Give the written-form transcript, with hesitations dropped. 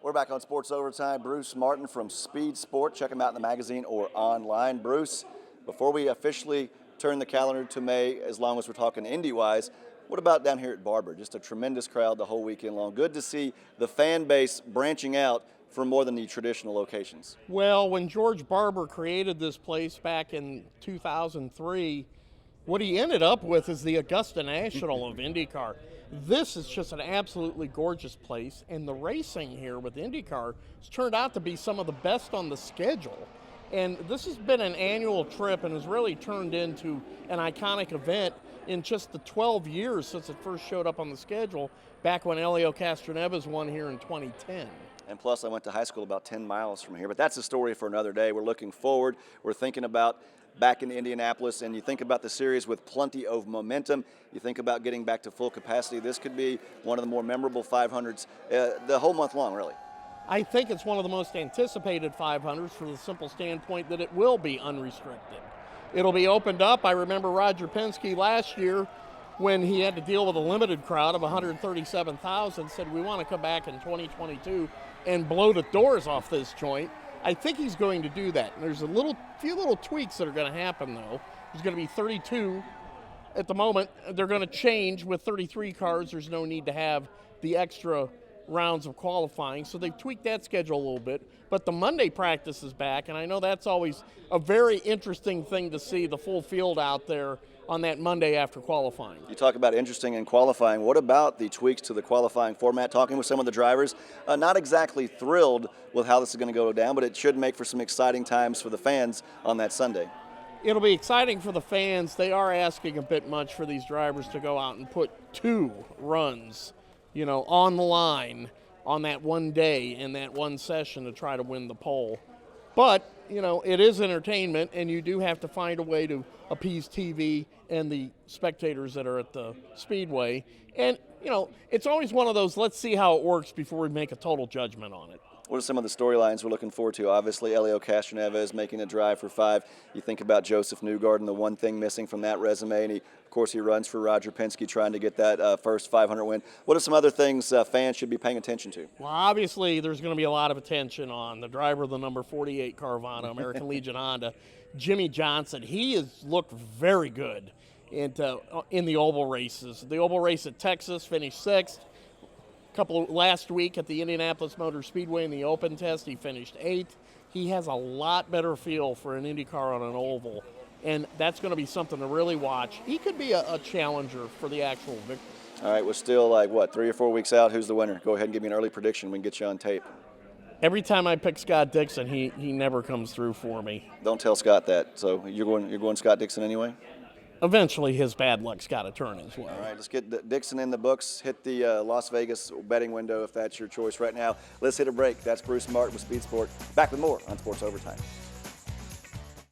We're back on Sports Overtime. Bruce Martin from Speed Sport. Check him out in the magazine or online. Bruce, before we officially turn the calendar to May, as long as we're talking Indy-wise, what about down here at Barber? Just a tremendous crowd the whole weekend long. Good to see the fan base branching out for more than the traditional locations. Well, when George Barber created this place back in 2003, what he ended up with is the Augusta National of INDYCAR. This is just an absolutely gorgeous place, and the racing here with INDYCAR has turned out to be some of the best on the schedule. And this has been an annual trip and has really turned into an iconic event in just the 12 years since it first showed up on the schedule back when Helio Castroneves won here in 2010. And plus, I went to high school about 10 miles from here, but that's a story for another day. We're looking forward. We're thinking about back in Indianapolis, and you think about the series with plenty of momentum. You think about getting back to full capacity. This could be one of the more memorable 500s the whole month long, really. I think it's one of the most anticipated 500s for the simple standpoint that it will be unrestricted. It'll be opened up. I remember Roger Penske last year when he had to deal with a limited crowd of 137,000, said we want to come back in 2022 and blow the doors off this joint. I think he's going to do that. There's a few little tweaks that are going to happen, though. There's going to be 32 at the moment. They're going to change with 33 cars. There's no need to have the extra rounds of qualifying, so they've tweaked that schedule a little bit. But the Monday practice is back, and I know that's always a very interesting thing to see, the full field out there on that Monday after qualifying. You talk about interesting in qualifying. What about the tweaks to the qualifying format? Talking with some of the drivers, not exactly thrilled with how this is going to go down, but it should make for some exciting times for the fans on that Sunday. It'll be exciting for the fans. They are asking a bit much for these drivers to go out and put 2 runs, on the line on that one day in that one session to try to win the pole. But, it is entertainment, and you do have to find a way to appease TV and the spectators that are at the Speedway. And, it's always one of those, let's see how it works before we make a total judgment on it. What are some of the storylines we're looking forward to? Obviously, Helio Castroneves making a drive for 5. You think about Joseph Newgarden, the one thing missing from that resume, and of course he runs for Roger Penske trying to get that first 500 win. What are some other things fans should be paying attention to? Well, obviously there's going to be a lot of attention on the driver of the number 48 Carvana, American Legion Honda, Jimmy Johnson. He has looked very good in the oval races. The oval race at Texas finished 6th. Last week at the Indianapolis Motor Speedway in the open test, he finished 8th. He has a lot better feel for an IndyCar on an oval, and that's going to be something to really watch. He could be a challenger for the actual victory. All right, we're still 3 or 4 weeks out. Who's the winner? Go ahead and give me an early prediction. We can get you on tape. Every time I pick Scott Dixon, he never comes through for me. Don't tell Scott that. So you're going Scott Dixon anyway? Eventually, his bad luck's got to turn as well. All right, let's get Dixon in the books. Hit the Las Vegas betting window if that's your choice right now. Let's hit a break. That's Bruce Martin with Speed Sport. Back with more on Sports Overtime.